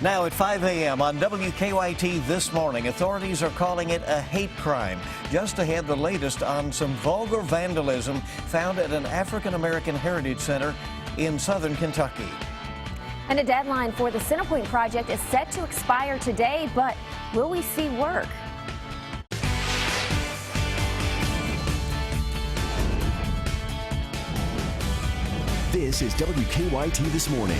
Now at 5 a.m. on WKYT this morning, authorities are calling it a hate crime. Just ahead, the latest on some vulgar vandalism found at an African-American heritage center in southern Kentucky. And a deadline for the Centerpoint project is set to expire today, but will we see work? This is WKYT This Morning.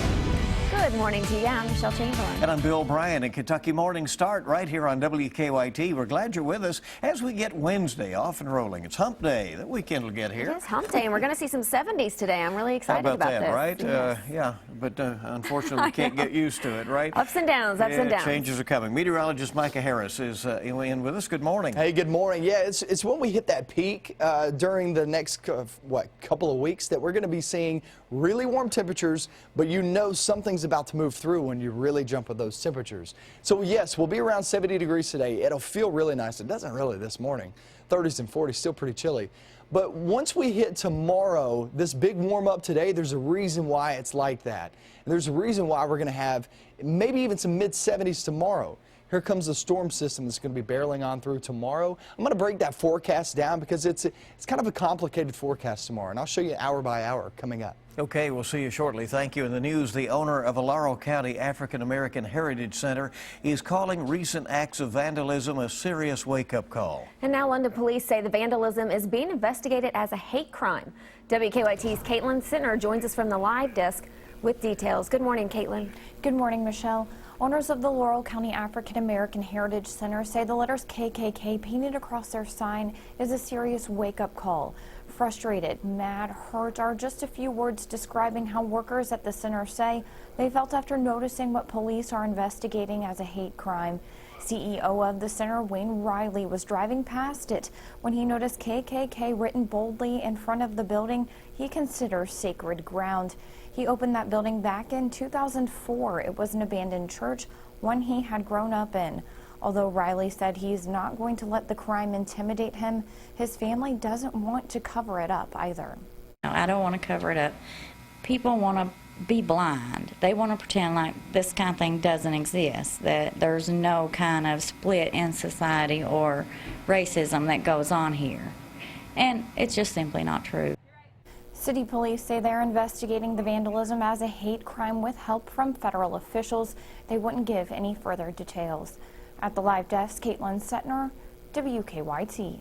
Good morning to you. I'm Michelle Chamberlain. And I'm Bill Bryan. And Kentucky Morning Start right here on WKYT. We're glad you're with us as we get Wednesday off and rolling. It's hump day. The weekend will get here. It is hump day, and we're going to see some 70s today. I'm really excited about that, this. Right? Yes. Yeah, but unfortunately we can't get used to it, right? Ups and downs, ups and downs. Changes are coming. Meteorologist Micah Harris is in with us. Good morning. Hey, good morning. Yeah, it's when we hit that peak during the next, couple of weeks that we're going to be seeing really warm temperatures, but you know something's about to move through when you really jump with those temperatures. So yes, we'll be around 70 degrees today. It'll feel really nice. It doesn't really this morning. 30s and 40s, still pretty chilly. But once we hit tomorrow, this big warm up today, there's a reason why it's like that. And there's a reason why we're going to have maybe even some mid-70s tomorrow. Here comes the storm system that's going to be barreling on through tomorrow. I'm going to break that forecast down because it's kind of a complicated forecast tomorrow, and I'll show you hour by hour coming up. Okay, we'll see you shortly. Thank you. In the news, the owner of a Laurel County African American Heritage Center is calling recent acts of vandalism a serious wake-up call. And now London police say the vandalism is being investigated as a hate crime. WKYT's Caitlin Sintner joins us from the live desk with details. Good morning, Caitlin. Good morning, Michelle. Owners of the Laurel County African American Heritage Center say the letters KKK painted across their sign is a serious wake-up call. Frustrated, mad, hurt are just a few words describing how workers at the center say they felt after noticing what police are investigating as a hate crime. CEO of the center, Wayne Riley, was driving past it when he noticed KKK written boldly in front of the building he considers sacred ground. He opened that building back in 2004. It was an abandoned church, one he had grown up in. Although Riley said he's not going to let the crime intimidate him, his family doesn't want to cover it up either. I don't want to cover it up. People want to be blind. They want to pretend like this kind of thing doesn't exist, that there's no kind of split in society or racism that goes on here. And it's just simply not true. City police say they're investigating the vandalism as a hate crime with help from federal officials. They wouldn't give any further details. At the live desk, Caitlin Sintner, WKYT.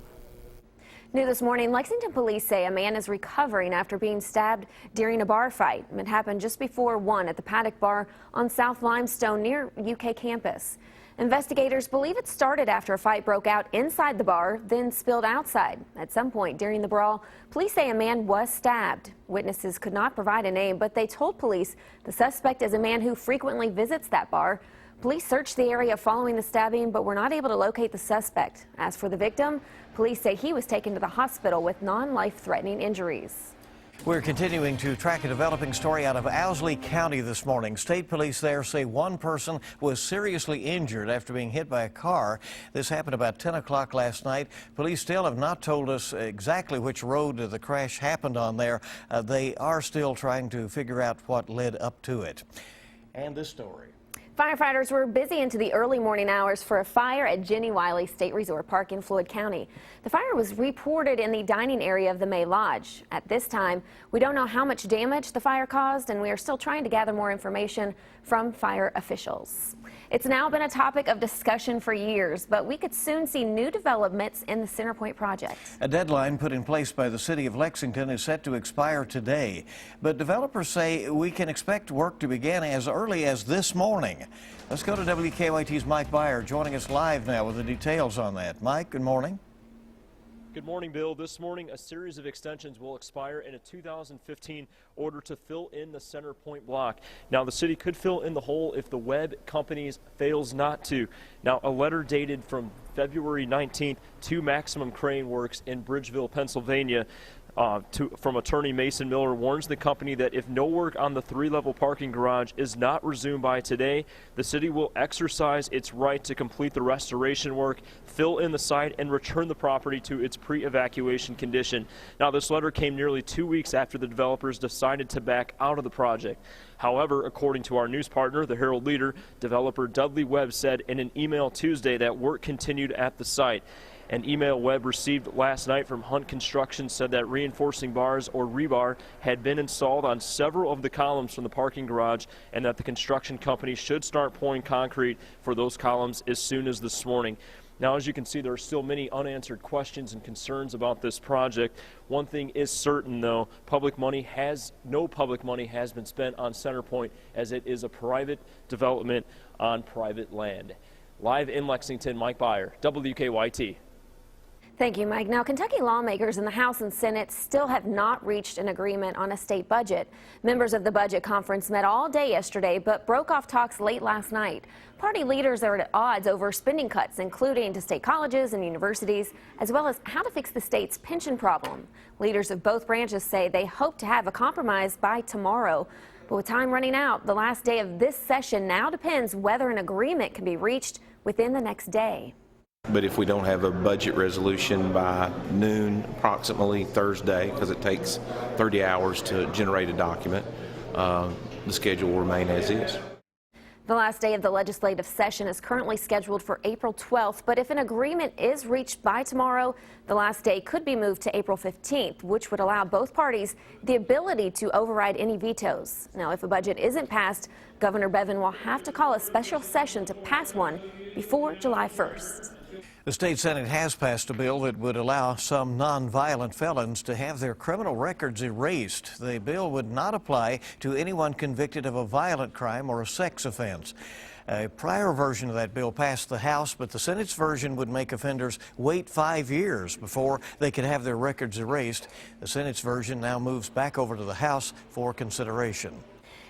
New this morning, Lexington police say a man is recovering after being stabbed during a bar fight. It happened just before 1 at the Paddock Bar on South Limestone near UK campus. Investigators believe it started after a fight broke out inside the bar, then spilled outside. At some point during the brawl, police say a man was stabbed. Witnesses could not provide a name, but they told police the suspect is a man who frequently visits that bar. Police searched the area following the stabbing, but were not able to locate the suspect. As for the victim, police say he was taken to the hospital with non-life-threatening injuries. We're continuing to track a developing story out of Owsley County this morning. State police there say one person was seriously injured after being hit by a car. This happened about 10 o'clock last night. Police still have not told us exactly which road the crash happened on there. They are still trying to figure out what led up to it. And this story. Firefighters were busy into the early morning hours for a fire at Jenny Wiley State Resort Park in Floyd County. The fire was reported in the dining area of the May Lodge. At this time, we don't know how much damage the fire caused, and we are still trying to gather more information from fire officials. It's now been a topic of discussion for years, but we could soon see new developments in the Centerpoint project. A deadline put in place by the city of Lexington is set to expire today, but developers say we can expect work to begin as early as this morning. Let's go to WKYT's Mike Byer joining us live now with the details on that. Mike, good morning. Good morning, Bill. This morning, a series of extensions will expire in a 2015 order to fill in the Centerpoint block. Now, the city could fill in the hole if the Webb Companies fails not to. Now, a letter dated from February 19th to Maximum Crane Works in Bridgeville, Pennsylvania, from attorney Mason Miller warns the company that if no work on the 3-level parking garage is not resumed by today, the city will exercise its right to complete the restoration work, fill in the site, and return the property to its pre-evacuation condition. Now, this letter came nearly 2 weeks after the developers decided to back out of the project. However, according to our news partner, the Herald Leader, developer Dudley Webb said in an email Tuesday that work continued at the site. An email Webb received last night from Hunt Construction said that reinforcing bars, or rebar, had been installed on several of the columns from the parking garage and that the construction company should start pouring concrete for those columns as soon as this morning. Now, as you can see, there are still many unanswered questions and concerns about this project. One thing is certain, though, no public money has been spent on Centerpoint, as it is a private development on private land. Live in Lexington, Mike Byer, WKYT. Thank you, Mike. Now, Kentucky lawmakers in the House and Senate still have not reached an agreement on a state budget. Members of the budget conference met all day yesterday, but broke off talks late last night. Party leaders are at odds over spending cuts, including to state colleges and universities, as well as how to fix the state's pension problem. Leaders of both branches say they hope to have a compromise by tomorrow. But with time running out, the last day of this session now depends whether an agreement can be reached within the next day. But if we don't have a budget resolution by noon, approximately Thursday, because it takes 30 hours to generate a document, the schedule will remain as is. The last day of the legislative session is currently scheduled for April 12th, but if an agreement is reached by tomorrow, the last day could be moved to April 15th, which would allow both parties the ability to override any vetoes. Now, if a budget isn't passed, Governor Bevin will have to call a special session to pass one before July 1st. The state Senate has passed a bill that would allow some nonviolent felons to have their criminal records erased. The bill would not apply to anyone convicted of a violent crime or a sex offense. A prior version of that bill passed the House, but the Senate's version would make offenders wait 5 years before they could have their records erased. The Senate's version now moves back over to the House for consideration.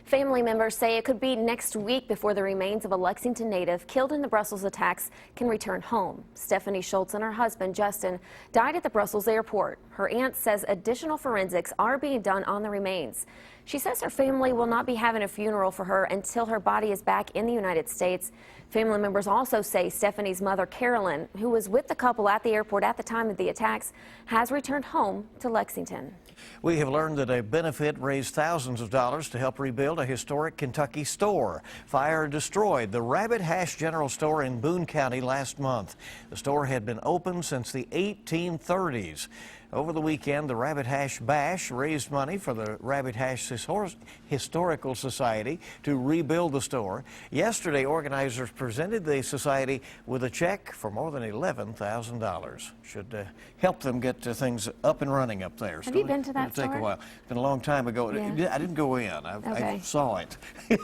Family members say it could be next week before the remains of a Lexington native killed in the Brussels attacks can return home. Stephanie Schultz and her husband, Justin, died at the Brussels airport. Her aunt says additional forensics are being done on the remains. She says her family will not be having a funeral for her until her body is back in the United States. Family members also say Stephanie's mother, Carolyn, who was with the couple at the airport at the time of the attacks, has returned home to Lexington. We have learned that a benefit raised thousands of dollars to help rebuild a historic Kentucky store. Fire destroyed the Rabbit Hash General Store in Boone County last month. The store had been open since the 1830s. Over the weekend, the Rabbit Hash Bash raised money for the Rabbit Hash Historical Society to rebuild the store. Yesterday, organizers presented the society with a check for more than $11,000. Should help them get things up and running up there. Have you been to that store? It'll take a while. It's been a long time ago. Yeah. I didn't go in. I saw it.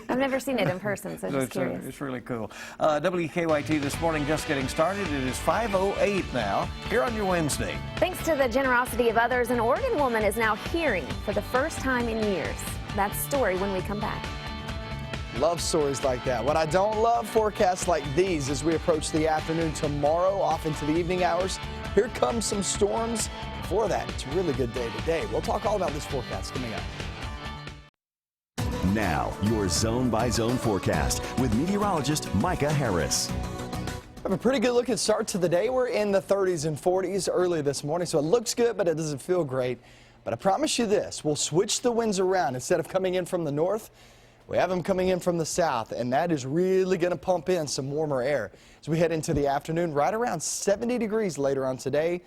I've never seen it in person, so just curious. It's really cool. WKYT this morning just getting started. It is 5:08 now, here on your Wednesday. Thanks to the generosity of others, an Oregon woman is now hearing for the first time in years. That story when we come back. Love stories like that. What I don't love, forecasts like these as we approach the afternoon tomorrow, off into the evening hours. Here comes some storms. Before that, it's a really good day today. We'll talk all about this forecast coming up. Now, your zone-by-zone forecast with meteorologist Micah Harris. We have a pretty good looking start to the day. We're in the 30s and 40s early this morning, so it looks good, but it doesn't feel great. But I promise you this, we'll switch the winds around. Instead of coming in from the north, we have them coming in from the south, and that is really going to pump in some warmer air as we head into the afternoon, right around 70 degrees later on today.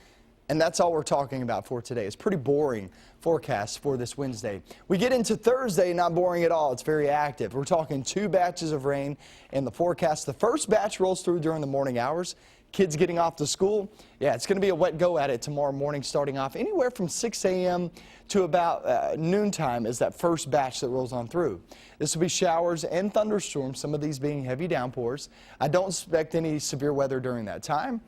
And that's all we're talking about for today. It's pretty boring forecast for this Wednesday. We get into Thursday, not boring at all. It's very active. We're talking 2 batches of rain in the forecast. The first batch rolls through during the morning hours. Kids getting off to school. Yeah, it's going to be a wet go at it tomorrow morning, starting off anywhere from 6 a.m. to about noontime is that first batch that rolls on through. This will be showers and thunderstorms, some of these being heavy downpours. I don't expect any severe weather during that time.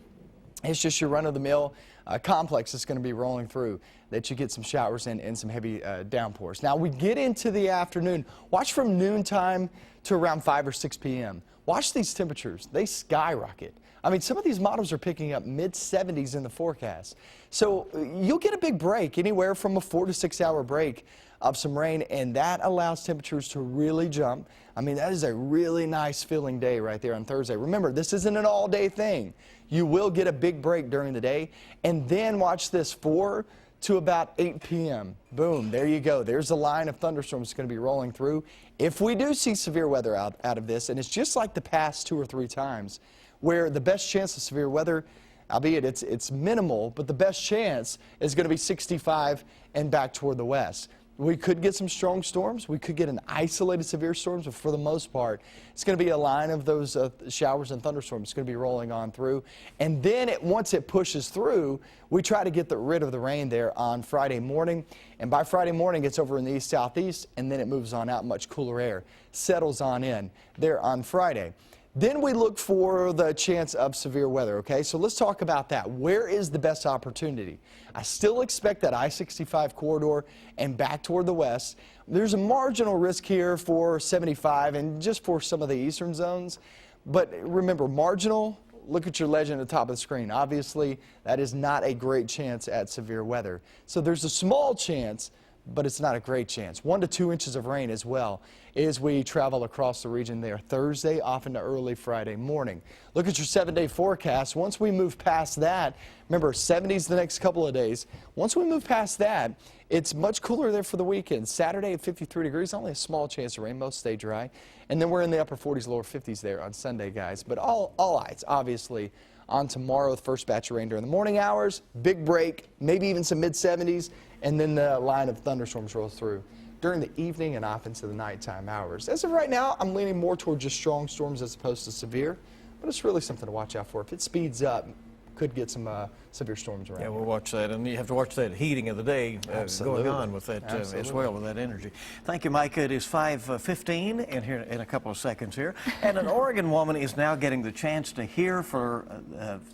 It's just your run-of-the-mill complex that's going to be rolling through that you get some showers and some heavy downpours. Now we get into the afternoon. Watch from noontime to around 5 or 6 p.m. Watch these temperatures. They skyrocket. I mean, some of these models are picking up mid-70s in the forecast. So you'll get a big break, anywhere from a 4 to 6 hour break of some rain, and that allows temperatures to really jump. I mean, that is a really nice feeling day right there on Thursday. Remember, this isn't an all-day thing. You will get a big break during the day, and then watch this, 4 to about 8 p.m. Boom, there you go. There's a line of thunderstorms going to be rolling through. If we do see severe weather out of this, and it's just like the past 2 or 3 times, where the best chance of severe weather, albeit it's minimal, but the best chance is going to be 65 and back toward the west. We could get some strong storms. We could get an isolated severe storms, but for the most part, it's going to be a line of those showers and thunderstorms. It's going to be rolling on through. And then once it pushes through, we try to get rid of the rain there on Friday morning. And by Friday morning, it's over in the east-southeast, and then it moves on out. Much cooler air settles on in there on Friday. Then we look for the chance of severe weather, okay? So let's talk about that. Where is the best opportunity? I still expect that I-65 corridor and back toward the west. There's a marginal risk here for 75 and just for some of the eastern zones. But remember, marginal, look at your legend at the top of the screen. Obviously, that is not a great chance at severe weather. So there's a small chance, but it's not a great chance. 1 to 2 inches of rain as well as we travel across the region there Thursday off into early Friday morning. Look at your 7-day forecast. Once we move past that, remember 70s the next couple of days. Once we move past that, it's much cooler there for the weekend. Saturday at 53 degrees, only a small chance of rain, most stay dry. And then we're in the upper 40s, lower 50s there on Sunday, guys. But all eyes, obviously, on tomorrow, the first batch of rain during the morning hours, big break, maybe even some mid-70s, and then the line of thunderstorms rolls through during the evening and off into the nighttime hours. As of right now, I'm leaning more toward just strong storms as opposed to severe, but it's really something to watch out for. If it speeds up, could get some severe storms around. Yeah, we'll watch that, and you have to watch that heating of the day going on with that as well, with that energy. Thank you, Micah. It is 5:15, and here in a couple of seconds here, and an Oregon woman is now getting the chance to hear for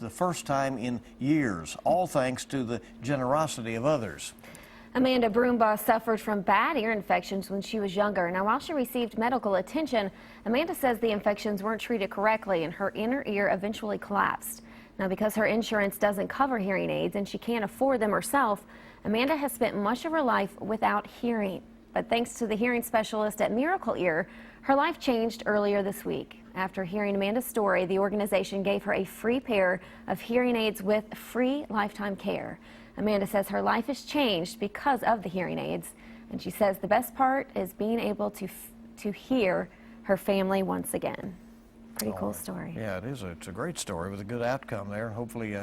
the first time in years, all thanks to the generosity of others. Amanda Broombaugh suffered from bad ear infections when she was younger. Now, while she received medical attention, Amanda says the infections weren't treated correctly and her inner ear eventually collapsed. Now, because her insurance doesn't cover hearing aids and she can't afford them herself, Amanda has spent much of her life without hearing. But thanks to the hearing specialist at Miracle Ear, her life changed earlier this week. After hearing Amanda's story, the organization gave her a free pair of hearing aids with free lifetime care. Amanda says her life has changed because of the hearing aids, and she says the best part is being able to hear her family once again. Pretty cool story. Yeah, it is. It's a great story with a good outcome there. Hopefully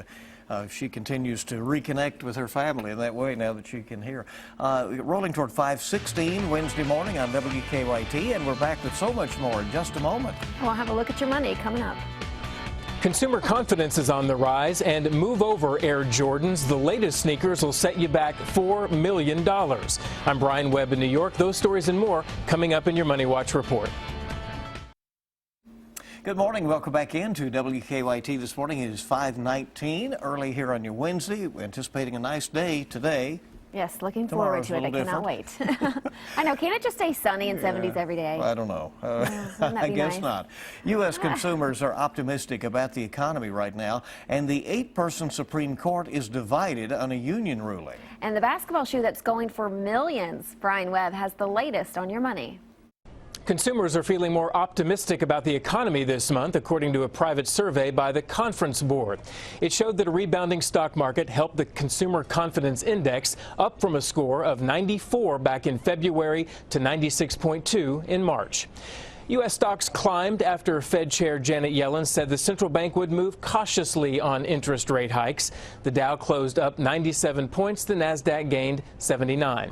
she continues to reconnect with her family in that way now that she can hear. Rolling toward 5:16 Wednesday morning on WKYT, and we're back with so much more in just a moment. We'll have a look at your money coming up. Consumer confidence is on the rise, and move over Air Jordans. The latest sneakers will set you back $4 million. I'm Brian Webb in New York. Those stories and more coming up in your Money Watch report. Good morning. Welcome back into WKYT this morning. It is 5:19 early here on your Wednesday. We're anticipating a nice day today. Yes, looking forward to it. I cannot wait. I know. Can't it just stay sunny in 70s every day? I don't know. I guess not. U.S. consumers are optimistic about the economy right now, and the 8-person Supreme Court is divided on a union ruling. And the basketball shoe that's going for millions, Brian Webb has the latest on your money. Consumers are feeling more optimistic about the economy this month, according to a private survey by the Conference Board. It showed that a rebounding stock market helped the Consumer Confidence Index up from a score of 94 back in February to 96.2 in March. U.S. stocks climbed after Fed Chair Janet Yellen said the central bank would move cautiously on interest rate hikes. The Dow closed up 97 points. The Nasdaq gained 79.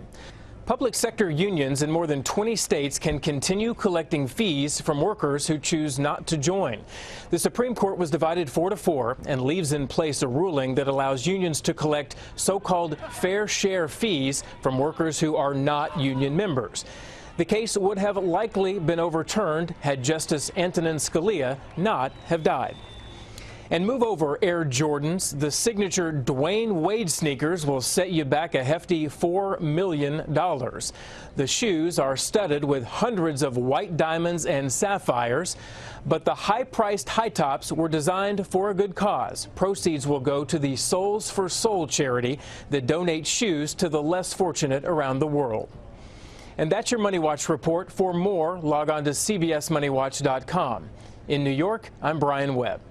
Public sector unions in more than 20 states can continue collecting fees from workers who choose not to join. The Supreme Court was divided 4-4 and leaves in place a ruling that allows unions to collect so-called fair share fees from workers who are not union members. The case would have likely been overturned had Justice Antonin Scalia not have died. And move over Air Jordans. The signature Dwayne Wade sneakers will set you back a hefty $4 million. The shoes are studded with hundreds of white diamonds and sapphires, but the high-priced high tops were designed for a good cause. Proceeds will go to the Souls for Soul charity that donates shoes to the less fortunate around the world. And that's your Money Watch report. For more, log on to cbsmoneywatch.com. In New York, I'm Brian Webb.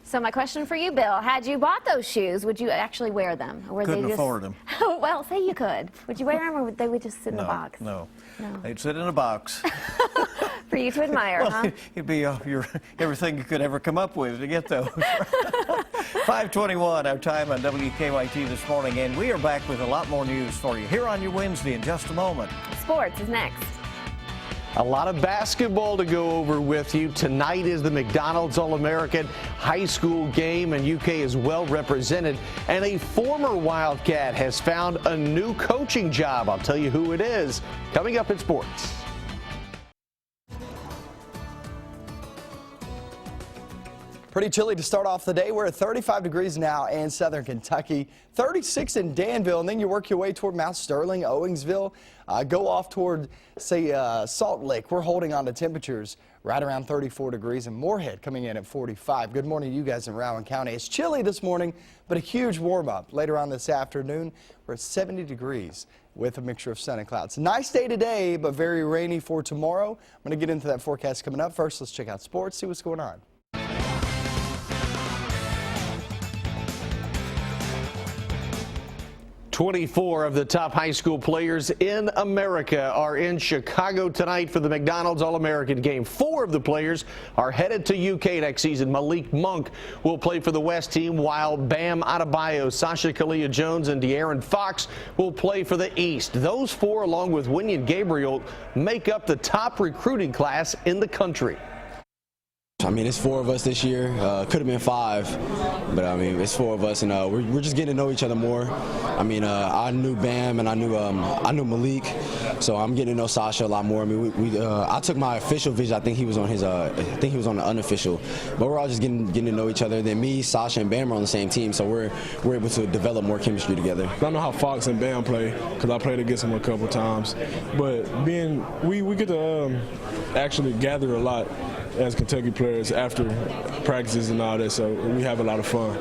So my question for you, Bill, had you bought those shoes, would you actually wear them? Or Couldn't they just... afford them. Well, say you could. Would you wear them, or they would just sit in the box? No. No. They'd sit in a box. For you to admire, Well, huh? it'd be everything you could ever come up with to get those. 5:21, our time on WKYT this morning, and we are back with a lot more news for you here on your Wednesday in just a moment. Sports is next. A lot of basketball to go over with you. Tonight is the McDonald's All-American high school game, and UK is well represented. And a former Wildcat has found a new coaching job. I'll tell you who it is coming up in sports. Pretty chilly to start off the day. We're at 35 degrees now in southern Kentucky, 36 in Danville, and then you work your way toward Mount Sterling, Owingsville, go off toward, say, Salt Lake. We're holding on to temperatures right around 34 degrees, and Moorhead coming in at 45. Good morning to you guys in Rowan County. It's chilly this morning, but a huge warm-up. Later on this afternoon, we're at 70 degrees with a mixture of sun and clouds. Nice day today, but very rainy for tomorrow. I'm going to get into that forecast coming up. First, let's check out sports, see what's going on. 24 of the top high school players in America are in Chicago tonight for the McDonald's All-American game. 4 of the players are headed to UK next season. Malik Monk will play for the West team, while Bam Adebayo, Sasha Kalia-Jones, and De'Aaron Fox will play for the East. Those 4, along with Winion Gabriel, make up the top recruiting class in the country. I mean, it's 4 of us this year. Could have been 5, but I mean, it's 4 of us, and we're just getting to know each other more. I mean, I knew Bam and I knew Malik, so I'm getting to know Sasha a lot more. I mean, I took my official visit. I think he was on his. I think he was on the unofficial, but we're all just getting to know each other. Then me, Sasha, and Bam are on the same team, so we're able to develop more chemistry together. I know how Fox and Bam play because I played against them a couple times, but we get to actually gather a lot as Kentucky players after practices and all that, so we have a lot of fun.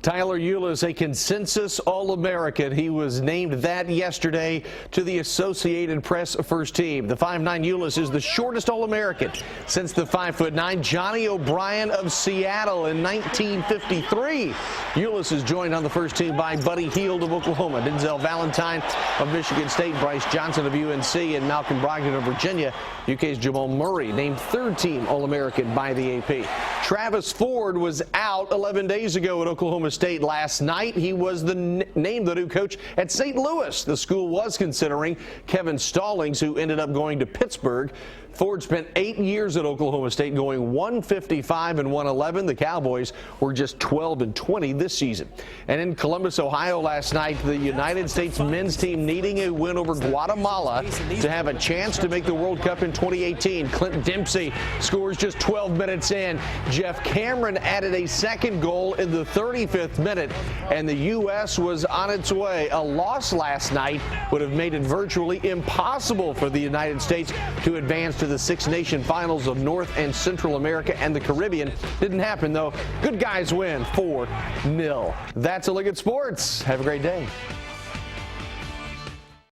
Tyler Eulis, a consensus All-American. He was named that yesterday to the Associated Press first team. The 5'9" Eulis is the shortest All-American since the 5'9" Johnny O'Brien of Seattle in 1953. Eulis is joined on the first team by Buddy Hield of Oklahoma, Denzel Valentine of Michigan State, Bryce Johnson of UNC, and Malcolm Brogdon of Virginia. UK's Jamal Murray named third team All-American by the AP. Travis Ford was out 11 days ago at Oklahoma State last night. He was named the new coach at St. Louis. The school was considering Kevin Stallings, who ended up going to Pittsburgh. Ford spent 8 years at Oklahoma State, going 155-111. The Cowboys were just 12-20 this season. And in Columbus, Ohio last night, the United States men's team needing a win over Guatemala to have a chance to make the World Cup in 2018. Clint Dempsey scores just 12 minutes in. Jeff Cameron added a second goal in the 35th minute, and the U.S. was on its way. A loss last night would have made it virtually impossible for the United States to advance to the Six Nation Finals of North and Central America and the Caribbean. Didn't happen, though. Good guys win 4-0. That's a look at sports. Have a great day.